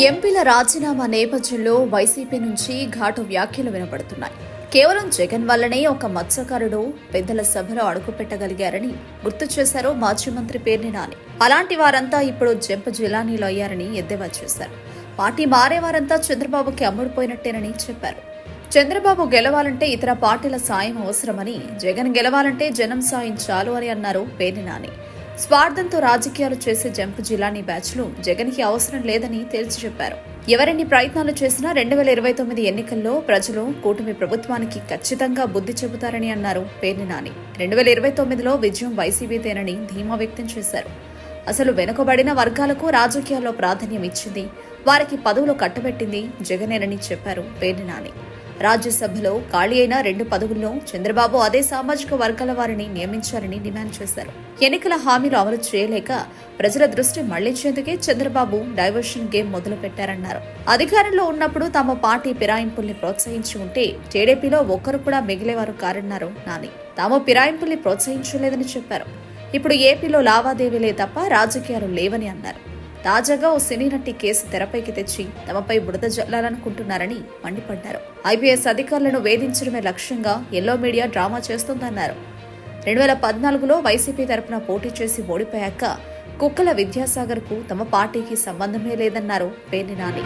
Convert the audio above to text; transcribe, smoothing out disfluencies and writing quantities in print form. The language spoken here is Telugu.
ఎంపీల రాజీనామా నేపథ్యంలో వైసీపీ నుంచి ఘాటు వ్యాఖ్యలు వినపడుతున్నాయి. కేవలం జగన్ వల్లనే ఒక మత్స్యకారుడు పెద్దల సభలో అడుగుపెట్టగలిగారని గుర్తు చేశారు మాజీ మంత్రి పేర్ని నాని. అలాంటి వారంతా ఇప్పుడు జంప్ జిలానీలు అయ్యారని ఎద్దేవా చేశారు. పార్టీ మారేవారంతా చంద్రబాబుకి అమ్ముడుపోయినట్టేనని చెప్పారు. చంద్రబాబు గెలవాలంటే ఇతర పార్టీల సాయం అవసరమని, జగన్ గెలవాలంటే జనం సాయం చాలు అని అన్నారు పేర్ని నాని. స్వార్థంతో రాజకీయాలు చేసే జంప్ జిలానీ బ్యాచ్లు జగన్కి అవసరం లేదని తేల్చి చెప్పారు. ఎవరెన్ని ప్రయత్నాలు చేసినా 2029 ఎన్నికల్లో ప్రజలు కూటమి ప్రభుత్వానికి ఖచ్చితంగా బుద్ధి చెబుతారని అన్నారు పేర్ని నాని. 2029లో విజయం వైసీపీదేనని ధీమా వ్యక్తం చేశారు. అసలు వెనుకబడిన వర్గాలకు రాజకీయాల్లో ప్రాధాన్యం ఇచ్చింది, వారికి పదవులు కట్టబెట్టింది జగనేనని చెప్పారు పేర్ని నాని. రాజ్యసభలో ఖాళీ అయిన 2 పదవుల్లో చంద్రబాబు అదే సామాజిక వర్గాల వారిని నియమించాలని డిమాండ్ చేశారు. ఎన్నికల హామీలు అమలు చేయలేక ప్రజల దృష్టి మళ్లించేందుకే చంద్రబాబు డైవర్షన్ గేమ్ మొదలు పెట్టారన్నారు. అధికారంలో ఉన్నప్పుడు తమ పార్టీ ఫిరాయింపుల్ని ప్రోత్సహించి ఉంటే టీడీపీలో ఒక్కరు కూడా మిగిలేవారు కారన్నారు నాని. తాము ఫిరాయింపుల్ని ప్రోత్సహించలేదని చెప్పారు. ఇప్పుడు ఏపీలో లావాదేవీలే తప్ప రాజకీయాలు లేవని అన్నారు. తాజాగా ఓ సినీ నటి కేసు తెరపైకి తెచ్చి తమపై బురద జల్లాలనుకుంటున్నారని మండిపడ్డారు. ఐపీఎస్ అధికారులను వేధించడమే లక్ష్యంగా ఎల్లో మీడియా డ్రామా చేస్తోందన్నారు. 2014లో వైసీపీ తరపున పోటీ చేసి ఓడిపోయాక కుక్కల విద్యాసాగర్ కు తమ పార్టీకి సంబంధమే లేదన్నారు పేర్ని నాని.